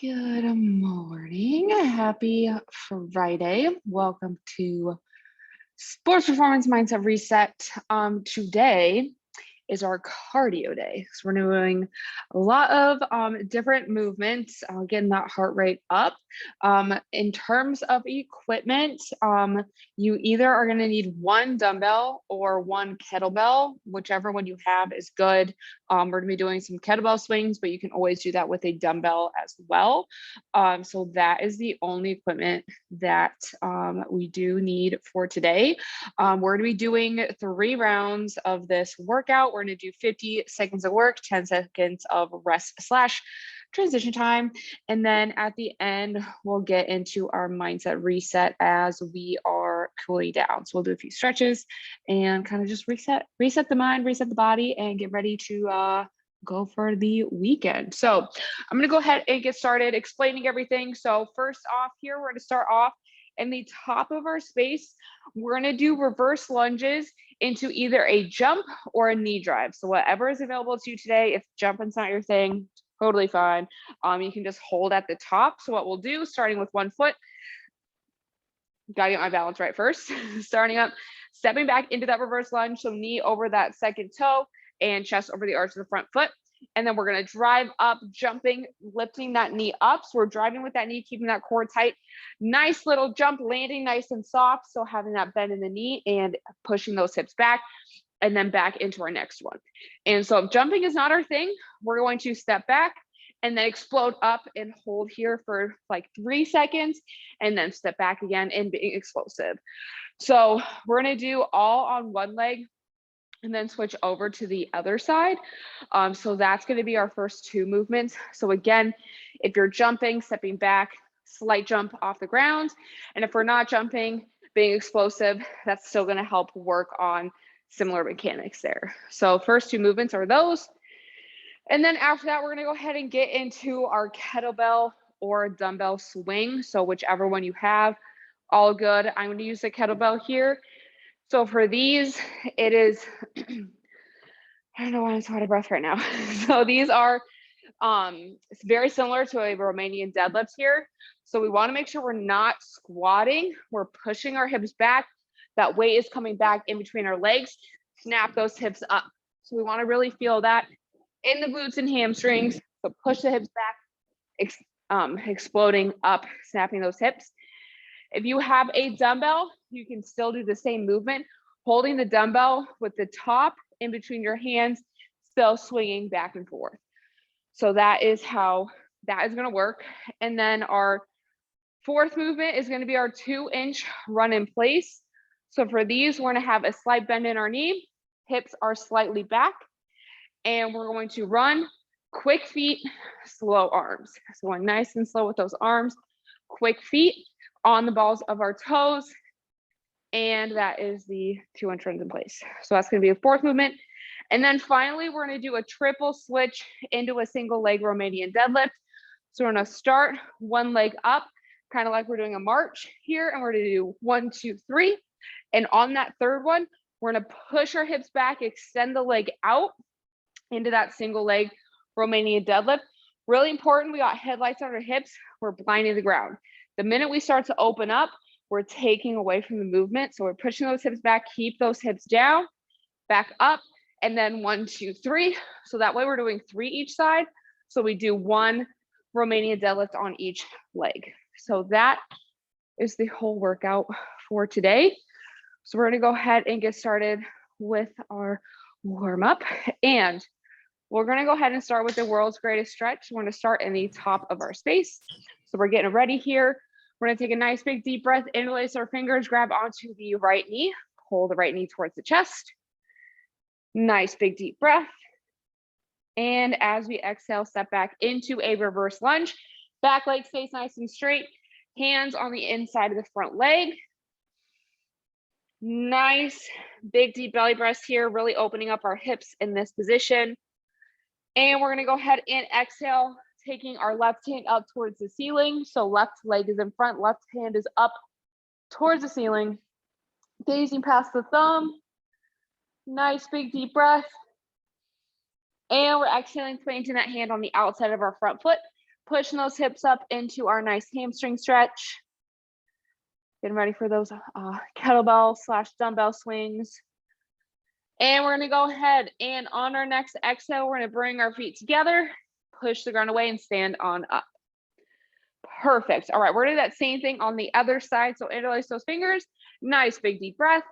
Good morning. Happy Friday. Welcome to Sports Performance Mindset Reset. Today is our cardio day. So we're doing a lot of different movements, getting that heart rate up. In terms of equipment, you either are going to need one dumbbell or one kettlebell, whichever one you have is good. We're going to be doing some kettlebell swings, but you can always do that with a dumbbell as well. So that is the only equipment that we do need for today. We're going to be doing 3 rounds of this workout. We're going to do 50 seconds of work, 10 seconds of rest / transition time. And then at the end, we'll get into our mindset reset as we are cooling down. So we'll do a few stretches and kind of just reset the mind, reset the body, and get ready to go for the weekend. So I'm going to go ahead and get started explaining everything. So first off here, we're going to start off in the top of our space. We're going to do reverse lunges into either a jump or a knee drive. So whatever is available to you today. If jumping's not your thing, totally fine. You can just hold at the top. So what we'll do, starting with one foot, gotta get my balance right first. Starting up, stepping back into that reverse lunge. So knee over that second toe and chest over the arch of the front foot. And then we're going to drive up, jumping, lifting that knee up. So we're driving with that knee, keeping that core tight. Nice little jump, landing nice and soft. So having that bend in the knee and pushing those hips back and then back into our next one. And so if jumping is not our thing, we're going to step back and then explode up and hold here for like 3 seconds and then step back again and being explosive. So we're going to do all on one leg and then switch over to the other side. So that's going to be our first 2 movements. So again, if you're jumping, stepping back, slight jump off the ground. And if we're not jumping, being explosive, that's still going to help work on similar mechanics there. So first 2 movements are those. And then after that, we're going to go ahead and get into our kettlebell or dumbbell swing. So whichever one you have, all good. I'm going to use the kettlebell here. So for these, it is, I don't know why I'm so out of breath right now. So these are, it's very similar to a Romanian deadlift here. So we want to make sure we're not squatting. We're pushing our hips back. That weight is coming back in between our legs. Snap those hips up. So we want to really feel that in the glutes and hamstrings. So push the hips back, exploding up, snapping those hips. If you have a dumbbell, you can still do the same movement, holding the dumbbell with the top in between your hands, still swinging back and forth. So that is how that is going to work. And then our 4th movement is going to be our 2-inch run in place. So for these, we're going to have a slight bend in our knee, hips are slightly back, and we're going to run, quick feet, slow arms. So going nice and slow with those arms, quick feet on the balls of our toes. And that is the 2-inch runs in place. So that's going to be a 4th movement. And then finally, we're going to do a triple switch into a single leg Romanian deadlift. So we're going to start one leg up, kind of like we're doing a march here. And we're going to do 1, 2, 3. And on that 3rd one, we're going to push our hips back, extend the leg out into that single leg Romanian deadlift. Really important, we got headlights on our hips. We're blinding the ground. The minute we start to open up, we're taking away from the movement. So we're pushing those hips back, keep those hips down, back up, and then 1, 2, 3. So that way we're doing 3 each side. So we do 1 Romanian deadlift on each leg. So that is the whole workout for today. So we're going to go ahead and get started with our warm up. And we're going to go ahead and start with the world's greatest stretch. We're going to start in the top of our space. So we're getting ready here. We're going to take a nice big deep breath, interlace our fingers, grab onto the right knee, pull the right knee towards the chest. Nice big deep breath. And as we exhale, step back into a reverse lunge. Back leg stays nice and straight. Hands on the inside of the front leg. Nice big deep belly breaths here, really opening up our hips in this position. And we're going to go ahead and exhale, taking our left hand up towards the ceiling. So left leg is in front, left hand is up towards the ceiling, gazing past the thumb. Nice big deep breath. And we're exhaling, planting that hand on the outside of our front foot, Pushing those hips up into our nice hamstring stretch. Getting ready for those kettlebell / dumbbell swings. And we're gonna go ahead and on our next exhale, we're gonna bring our feet together, push the ground away and stand on up. Perfect. All right, we're gonna do that same thing on the other side. So interlace those fingers, nice big deep breath.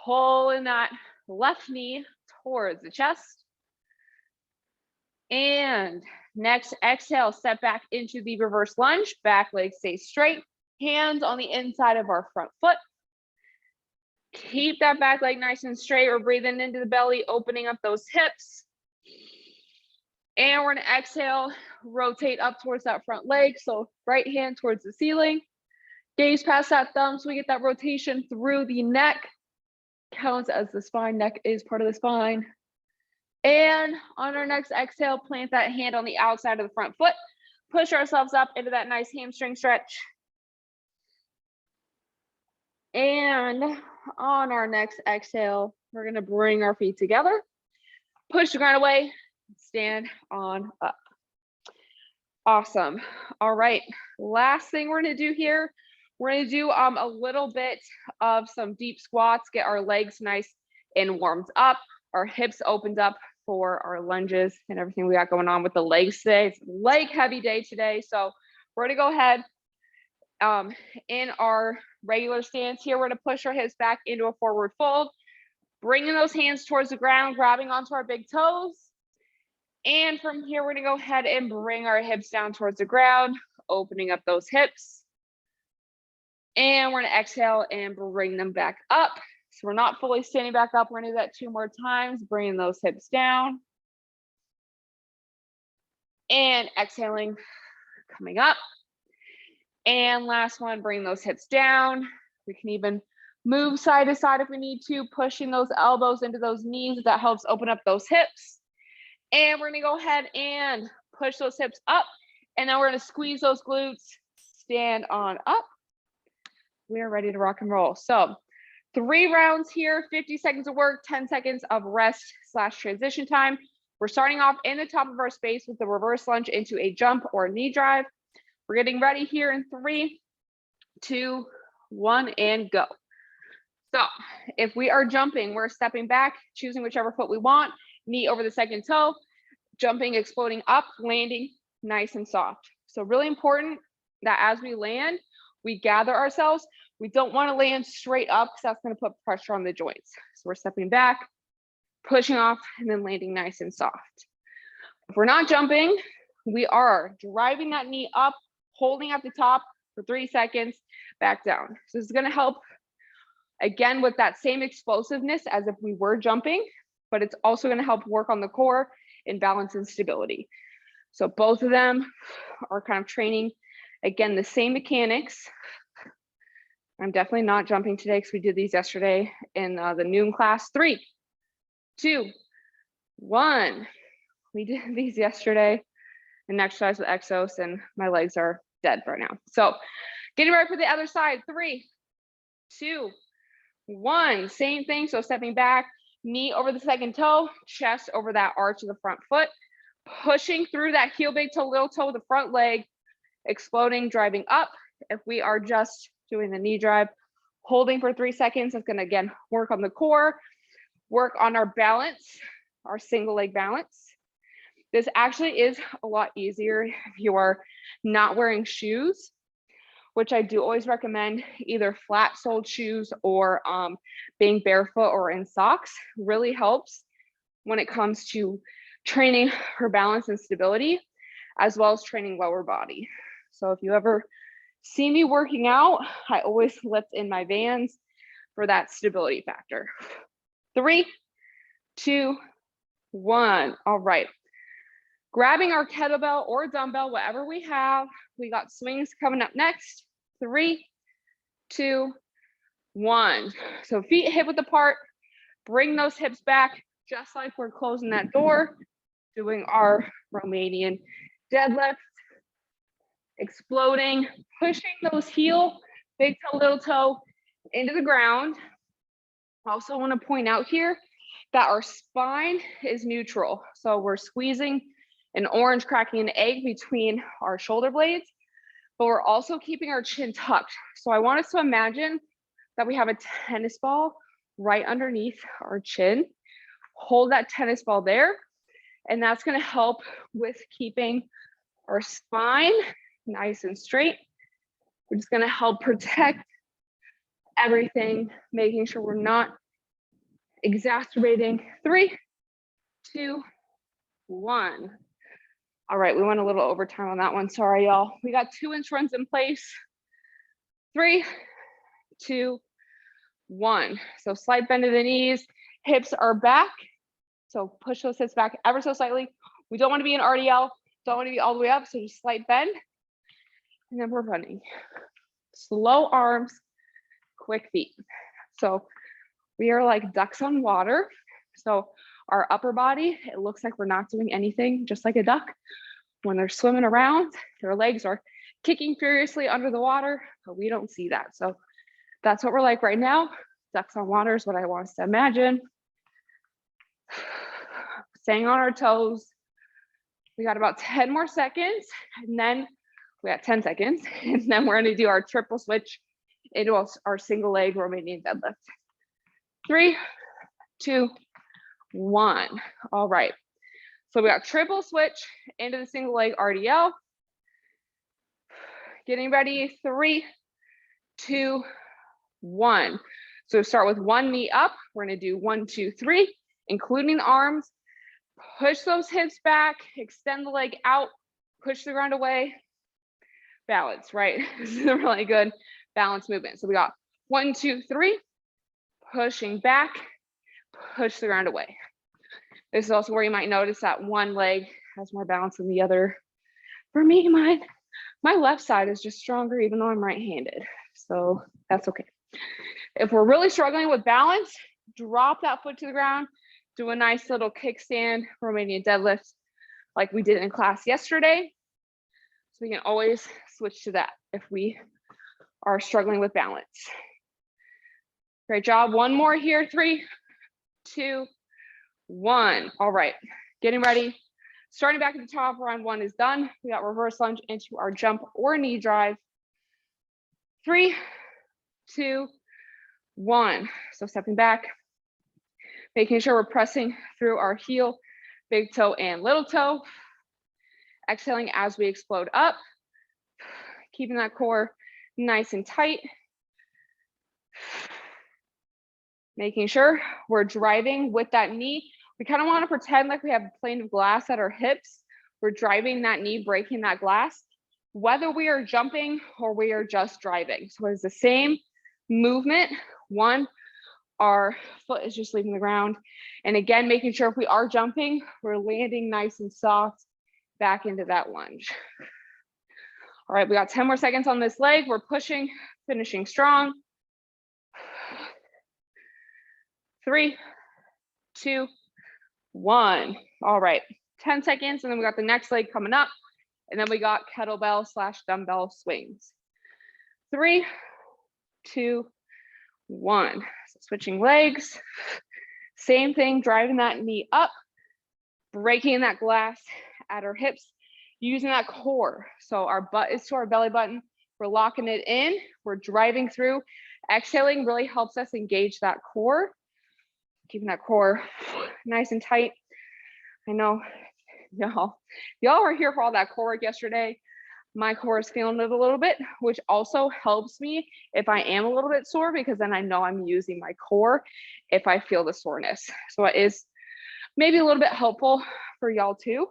Pulling that left knee towards the chest. And next exhale, step back into the reverse lunge, back leg stays straight, hands on the inside of our front foot. Keep that back leg nice and straight. We're breathing into the belly, opening up those hips. And we're gonna exhale, rotate up towards that front leg. So right hand towards the ceiling, gaze past that thumb so we get that rotation through the neck. Counts as the spine, neck is part of the spine. And on our next exhale, plant that hand on the outside of the front foot. Push ourselves up into that nice hamstring stretch. And on our next exhale, we're gonna bring our feet together, push the ground away, stand on up. Awesome. All right, last thing we're gonna do here, we're gonna do a little bit of some deep squats, get our legs nice and warmed up, our hips opened up for our lunges and everything we got going on with the legs today. It's a leg heavy day today. So we're gonna go ahead in our regular stance here, we're gonna push our hips back into a forward fold, bringing those hands towards the ground, grabbing onto our big toes. And from here, we're gonna go ahead and bring our hips down towards the ground, opening up those hips. And we're gonna exhale and bring them back up. So we're not fully standing back up. We're gonna do that 2 more times, bringing those hips down. And exhaling, coming up. And last one, bring those hips down. We can even move side to side if we need to, pushing those elbows into those knees. That helps open up those hips. And we're gonna go ahead and push those hips up. And then we're gonna squeeze those glutes, stand on up. We are ready to rock and roll. So 3 rounds here, 50 seconds of work, 10 seconds of rest / transition time. We're starting off in the top of our space with the reverse lunge into a jump or knee drive. We're getting ready here in 3, 2, 1, and go. So if we are jumping, we're stepping back, choosing whichever foot we want, knee over the second toe, jumping, exploding up, landing nice and soft. So really important that as we land, we gather ourselves. We don't want to land straight up because that's going to put pressure on the joints. So we're stepping back, pushing off, and then landing nice and soft. If we're not jumping, we are driving that knee up, holding at the top for 3 seconds, back down. So this is going to help, again, with that same explosiveness as if we were jumping, but it's also going to help work on the core and balance and stability. So both of them are kind of training, again, the same mechanics. I'm definitely not jumping today because we did these yesterday in the noon class. 3, 2, 1. We did these yesterday in exercise with Exos and my legs are dead right now. So getting ready for the other side. 3, 2, 1. Same thing. So stepping back, knee over the second toe, chest over that arch of the front foot, pushing through that heel, big toe, little toe, the front leg, exploding, driving up. If we are just doing the knee drive, holding for 3 seconds, it's going to, again, work on the core, work on our balance, our single leg balance. This actually is a lot easier if you are not wearing shoes, which I do always recommend, either flat soled shoes or being barefoot or in socks. Really helps when it comes to training for balance and stability, as well as training lower body. So if you ever see me working out, I always lift in my Vans for that stability factor. 3, 2, 1. All right. Grabbing our kettlebell or dumbbell, whatever we have. We got swings coming up next. 3, 2, 1. So feet hip width apart. Bring those hips back, just like we're closing that door, doing our Romanian deadlift. Exploding, pushing those heel, big toe, little toe into the ground. I also want to point out here that our spine is neutral. So we're squeezing an orange cracking an egg between our shoulder blades, but we're also keeping our chin tucked. So I want us to imagine that we have a tennis ball right underneath our chin. Hold that tennis ball there, and that's going to help with keeping our spine nice and straight. We're just going to help protect everything, making sure we're not exacerbating. 3, 2, 1. All right, we went a little overtime on that one. Sorry, y'all. We got 2 inch runs in place. 3, 2, 1. So slight bend of the knees, hips are back. So push those hips back ever so slightly. We don't want to be in RDL, don't want to be all the way up, so just slight bend. And then we're running. Slow arms, quick feet. So we are like ducks on water. So our upper body, it looks like we're not doing anything, just like a duck. When they're swimming around, their legs are kicking furiously under the water, but we don't see that. So that's what we're like right now. Ducks on water is what I want us to imagine. Staying on our toes. We got about 10 more seconds, and then we got 10 seconds, and then we're going to do our triple switch into our single leg Romanian deadlift. 3, 2, 1. All right. So we got triple switch into the single leg RDL. Getting ready. 3, 2, 1. So start with one knee up. We're going to do 1, 2, 3, including the arms. Push those hips back, extend the leg out, push the ground away. Balance, right? This is a really good balance movement. So we got 1, 2, 3, pushing back, push the ground away. This is also where you might notice that one leg has more balance than the other. For me, my left side is just stronger, even though I'm right-handed. So that's okay. If we're really struggling with balance, drop that foot to the ground, do a nice little kickstand Romanian deadlift like we did in class yesterday. So we can always switch to that if we are struggling with balance. Great job. One more here. 3, 2, 1. All right, getting ready. Starting back at the top, round 1 is done. We got reverse lunge into our jump or knee drive. 3, 2, 1. So stepping back, making sure we're pressing through our heel, big toe and little toe. Exhaling as we explode up, keeping that core nice and tight. Making sure we're driving with that knee. We kind of want to pretend like we have a plane of glass at our hips. We're driving that knee, breaking that glass, whether we are jumping or we are just driving. So it's the same movement. One, our foot is just leaving the ground. And again, making sure if we are jumping, we're landing nice and soft back into that lunge. All right, we got 10 more seconds on this leg. We're pushing, finishing strong. 3, 2, 1. All right, 10 seconds, and then we got the next leg coming up, and then we got kettlebell / dumbbell swings. 3, 2, 1. So switching legs. Same thing, driving that knee up, breaking that glass at our hips, using that core. So our butt is to our belly button. We're locking it in. We're driving through. Exhaling really helps us engage that core. Keeping that core nice and tight. I know y'all were here for all that core work yesterday. My core is feeling it a little bit, which also helps me if I am a little bit sore, because then I know I'm using my core if I feel the soreness. So it is maybe a little bit helpful for y'all too.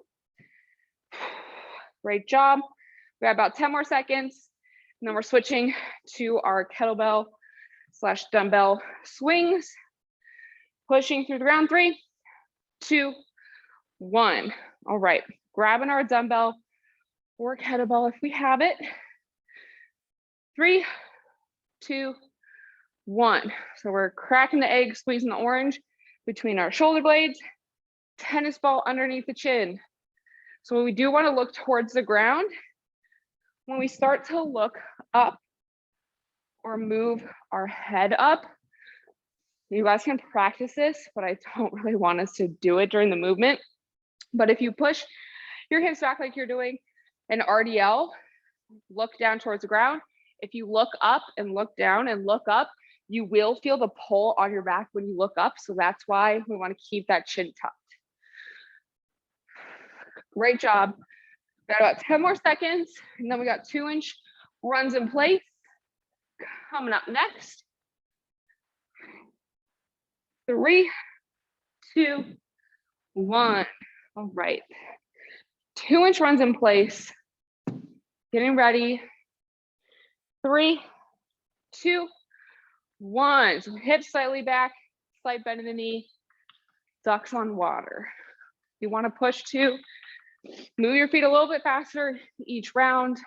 Great job. We got about 10 more seconds, and then we're switching to our kettlebell / dumbbell swings. Pushing through the ground. 3, 2, 1. All right, grabbing our dumbbell or kettlebell if we have it. 3, 2, 1. So we're cracking the egg, squeezing the orange between our shoulder blades, tennis ball underneath the chin. So we do want to look towards the ground. When we start to look up or move our head up, you guys can practice this, but I don't really want us to do it during the movement. But if you push your hips back like you're doing an RDL. Look down towards the ground. If you look up and look down and look up, you will feel the pull on your back when you look up. So that's why we want to keep that chin tucked. Great job. Got about 10 more seconds, and then we got 2-inch runs in place. Coming up next. 3, 2, 1. All right. 2-inch runs in place. Getting ready. 3, 2, 1. So hips slightly back, slight bend in the knee, ducks on water. You want to push to move your feet a little bit faster each round.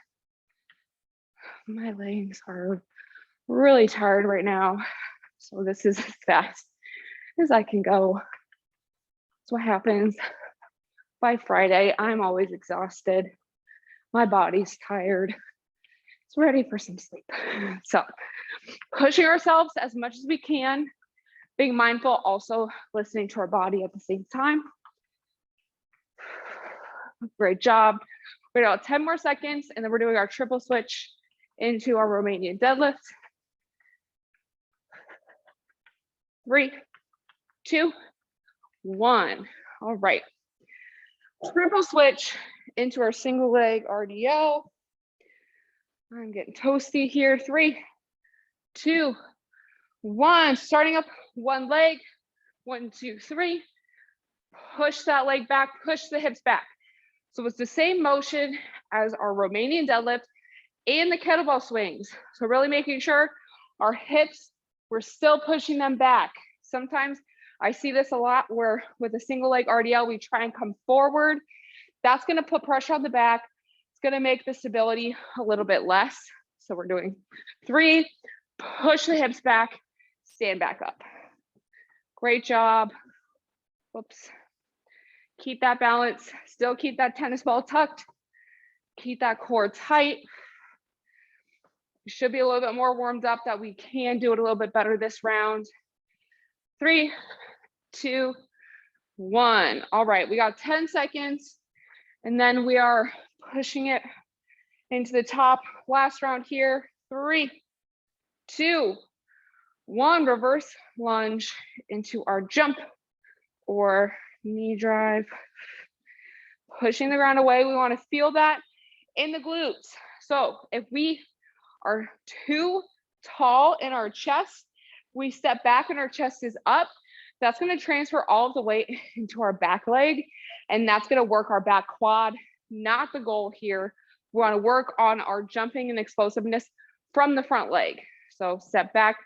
My legs are really tired right now, so this is as fast as I can go. That's what happens. By Friday, I'm always exhausted. My body's tired. It's ready for some sleep. So pushing ourselves as much as we can, being mindful, also listening to our body at the same time. Great job. We got 10 more seconds, and then we're doing our triple switch into our Romanian deadlift. 3, 2, 1. All right. Triple switch into our single leg RDL. I'm getting toasty here. 3, 2, 1. Starting up one leg. 1, 2, 3. Push that leg back, push the hips back. So it's the same motion as our Romanian deadlift and the kettlebell swings. So really making sure our hips, we're still pushing them back. Sometimes I see this a lot where with a single leg RDL, we try and come forward. That's gonna put pressure on the back. It's gonna make the stability a little bit less. So we're doing 3, push the hips back, stand back up. Great job. Whoops. Keep that balance, still keep that tennis ball tucked, keep that core tight. You should be a little bit more warmed up that we can do it a little bit better this round. 3, 2, 1. All right, we got 10 seconds, and then we are pushing it into the top. Last round here. 3, 2, 1. Reverse lunge into our jump or knee drive. Pushing the ground away. We want to feel that in the glutes. So if we are too tall in our chest, we step back and our chest is up. That's going to transfer all of the weight into our back leg, and that's going to work our back quad. Not the goal here. We want to work on our jumping and explosiveness from the front leg. So step back,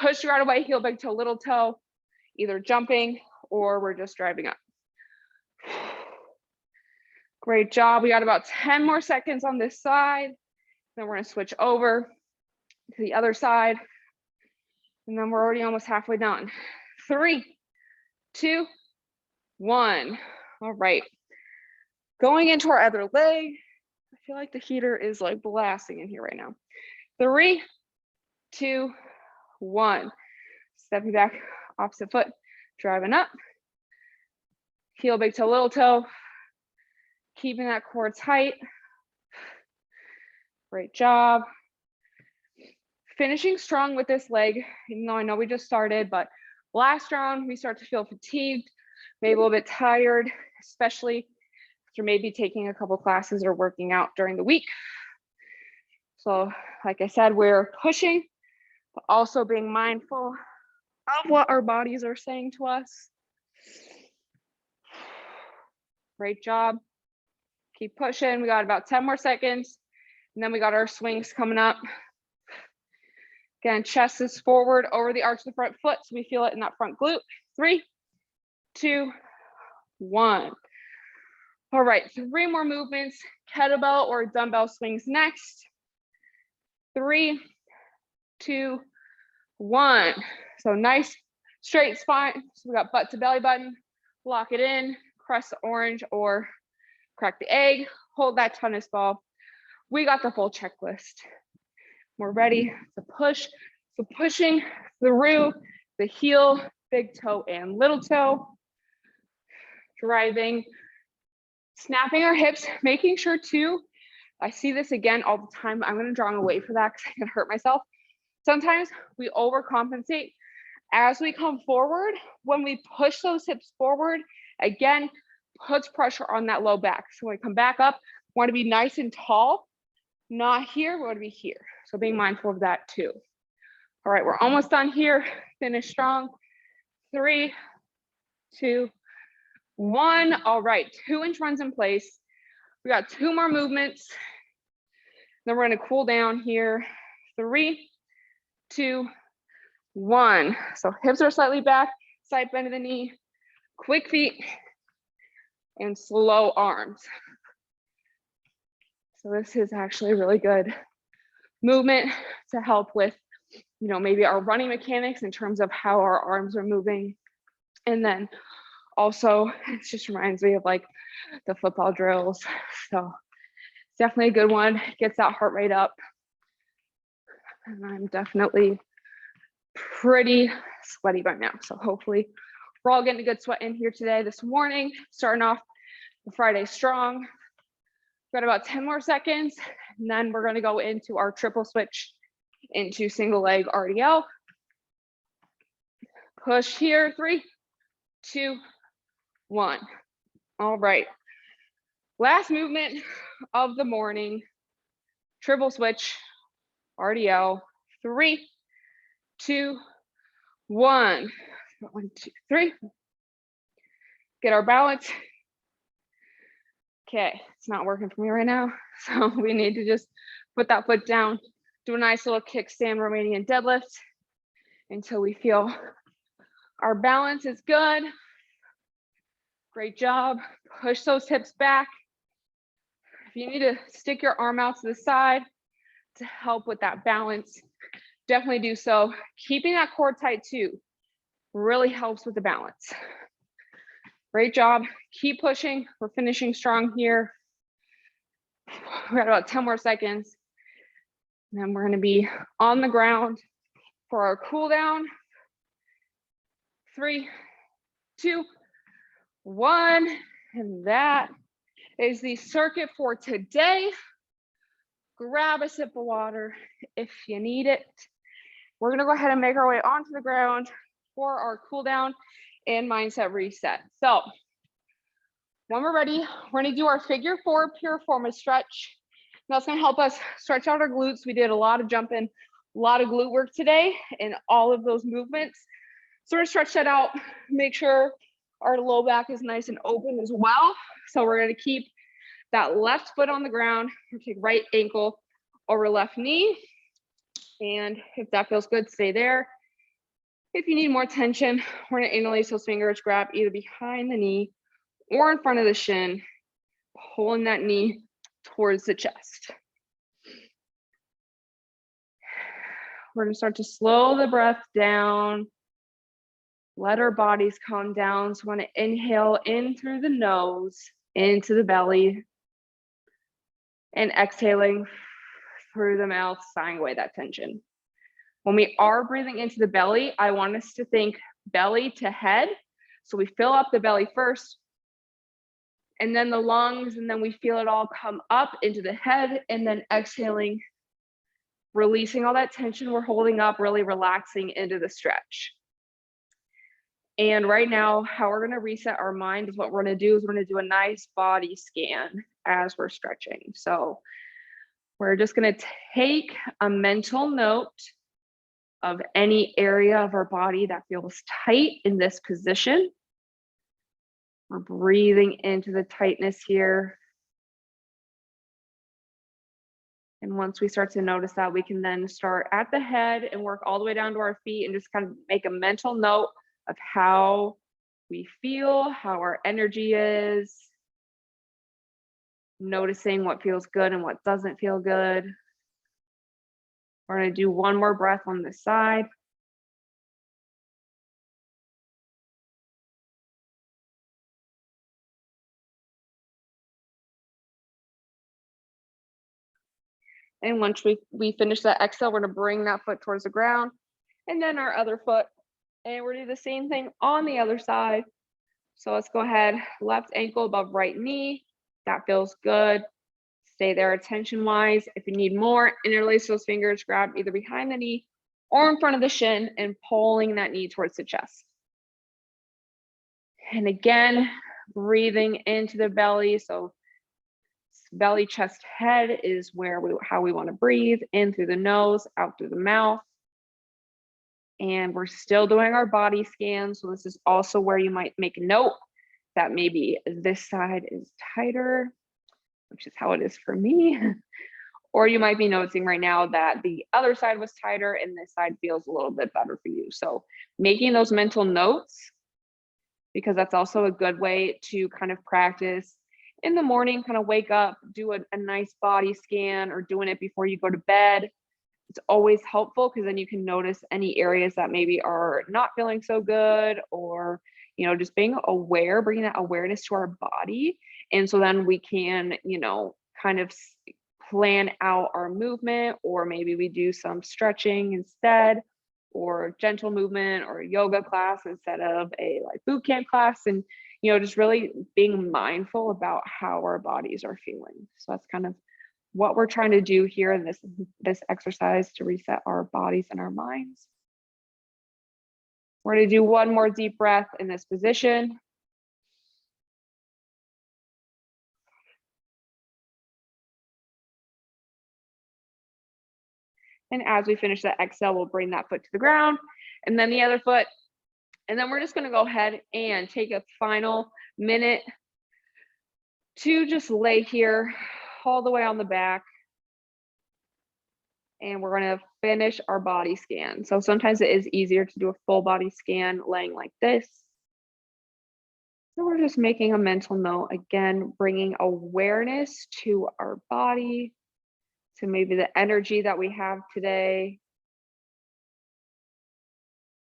push right away, heel big toe, little toe, either jumping or we're just driving up. Great job. We got about 10 more seconds on this side. Then we're going to switch over to the other side. And then we're already almost halfway done. 3, 2, 1. All right. Going into our other leg. I feel like the heater is like blasting in here right now. 3, 2, 1. Stepping back, opposite foot, driving up. Heel big toe, little toe. Keeping that core tight. Great job. Finishing strong with this leg, even though I know we just started, but last round we start to feel fatigued, maybe a little bit tired, especially after maybe taking a couple classes or working out during the week. So like I said, we're pushing, but also being mindful of what our bodies are saying to us. Great job. Keep pushing. We got about 10 more seconds. And then we got our swings coming up. Again, chest is forward over the arch of the front foot, so we feel it in that front glute. 3, 2, 1. All right, 3 more movements. Kettlebell or dumbbell swings next. 3, 2, 1. So nice straight spine. So we got butt to belly button. Lock it in, press the orange or crack the egg, hold that tennis ball. We got the full checklist. We're ready to push. So pushing through the heel, big toe and little toe. Driving Snapping our hips, making sure to, I see this again all the time. I'm going to draw away for that because I can hurt myself. Sometimes we overcompensate as we come forward. When we push those hips forward, again, puts pressure on that low back. So when we come back up, we want to be nice and tall, not here, we want to be here. So being mindful of that too. All right, we're almost done here. Finish strong. 3, 2, 1. All right, 2-inch runs in place. We got 2 more movements. Then we're going to cool down here. 3, 2, 1. So hips are slightly back, side bend of the knee, quick feet, and slow arms. So this is actually a really good movement to help with, you know, maybe our running mechanics in terms of how our arms are moving. And then also, it just reminds me of like the football drills. So it's definitely a good one. Gets that heart rate up. And I'm definitely pretty sweaty by now. So hopefully we're all getting a good sweat in here today, this morning, starting off the Friday strong. Got about 10 more seconds, and then we're going to go into our triple switch into single leg RDL. Push here, 3, 2, 1. All right. Last movement of the morning, triple switch RDL. 3, 2, 1. 1, 2, 3. Get our balance. Okay, it's not working for me right now. So we need to just put that foot down, do a nice little kickstand Romanian deadlift until we feel our balance is good. Great job. Push those hips back. If you need to stick your arm out to the side to help with that balance, definitely do so. Keeping that core tight too really helps with the balance. Great job. Keep pushing. We're finishing strong here. We got about 10 more seconds. And then we're going to be on the ground for our cool down. 3, 2, 1. And that is the circuit for today. Grab a sip of water if you need it. We're going to go ahead and make our way onto the ground for our cool down and mindset reset. So when we're ready, we're going to do our figure 4 Piriformis stretch. That's going to help us stretch out our glutes. We did a lot of jumping, a lot of glute work today in all of those movements. So we're going to stretch that out, make sure our low back is nice and open as well. So we're going to keep that left foot on the ground. We're going to take right ankle over left knee. And if that feels good, stay there. If you need more tension, we're going to interlace those fingers, grab either behind the knee or in front of the shin, pulling that knee towards the chest. We're going to start to slow the breath down. Let our bodies calm down. So we want to inhale in through the nose, into the belly, and exhaling through the mouth, sighing away that tension. When we are breathing into the belly, I want us to think belly to head. So we fill up the belly first, and then the lungs, and then we feel it all come up into the head, and then exhaling, releasing all that tension we're holding up, really relaxing into the stretch. And right now, how we're going to reset our mind is what we're going to do is we're going to do a nice body scan as we're stretching. So we're just going to take a mental note of any area of our body that feels tight in this position. We're breathing into the tightness here. And once we start to notice that, we can then start at the head and work all the way down to our feet and just kind of make a mental note of how we feel, how our energy is, noticing what feels good and what doesn't feel good. We're going to do one more breath on this side. And once we finish that exhale, we're going to bring that foot towards the ground and then our other foot. And we're going to do the same thing on the other side. So let's go ahead, left ankle above right knee. That feels good. Stay there attention-wise. If you need more, interlace those fingers, grab either behind the knee or in front of the shin and pulling that knee towards the chest. And again, breathing into the belly. So belly, chest, head is how we want to breathe, in through the nose, out through the mouth. And we're still doing our body scan. So this is also where you might make a note that maybe this side is tighter, which is how it is for me. Or you might be noticing right now that the other side was tighter and this side feels a little bit better for you. So making those mental notes, because that's also a good way to kind of practice in the morning, kind of wake up, do a nice body scan, or doing it before you go to bed. It's always helpful because then you can notice any areas that maybe are not feeling so good, or, just being aware, bringing that awareness to our body. And so then we can, kind of plan out our movement, or maybe we do some stretching instead, or gentle movement, or a yoga class instead of a boot camp class. And, just really being mindful about how our bodies are feeling. So that's kind of what we're trying to do here in this exercise to reset our bodies and our minds. We're going to do one more deep breath in this position. And as we finish that exhale, we'll bring that foot to the ground and then the other foot. And then we're just going to go ahead and take a final minute to just lay here all the way on the back. And we're going to finish our body scan. So sometimes it is easier to do a full body scan laying like this. So we're just making a mental note, again, bringing awareness to our body, to maybe the energy that we have today.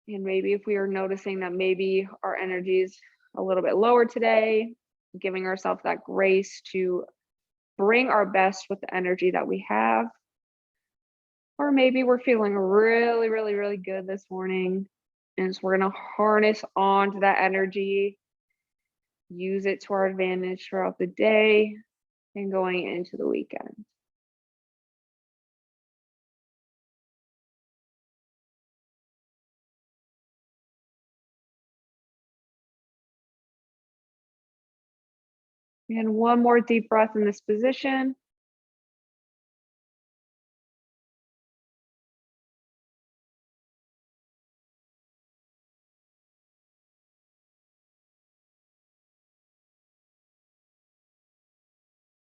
And maybe if we are noticing that maybe our energy is a little bit lower today, giving ourselves that grace to bring our best with the energy that we have. Or maybe we're feeling really, really, really good this morning. And so we're going to harness on to that energy, use it to our advantage throughout the day and going into the weekend. And one more deep breath in this position.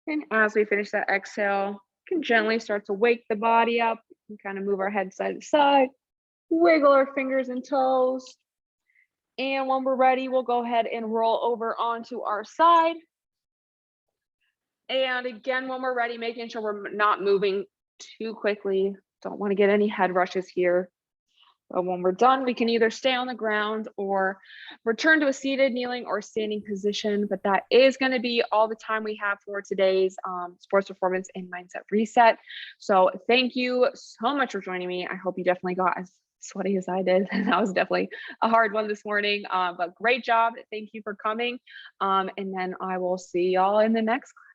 And as we finish that exhale, we can gently start to wake the body up and kind of move our head side to side, wiggle our fingers and toes. And when we're ready, we'll go ahead and roll over onto our side. And again, when we're ready, making sure we're not moving too quickly. Don't want to get any head rushes here. But when we're done, we can either stay on the ground or return to a seated, kneeling, or standing position. But that is going to be all the time we have for today's sports performance and mindset reset. So thank you so much for joining me. I hope you definitely got as sweaty as I did. That was definitely a hard one this morning, but great job. Thank you for coming. And then I will see y'all in the next class.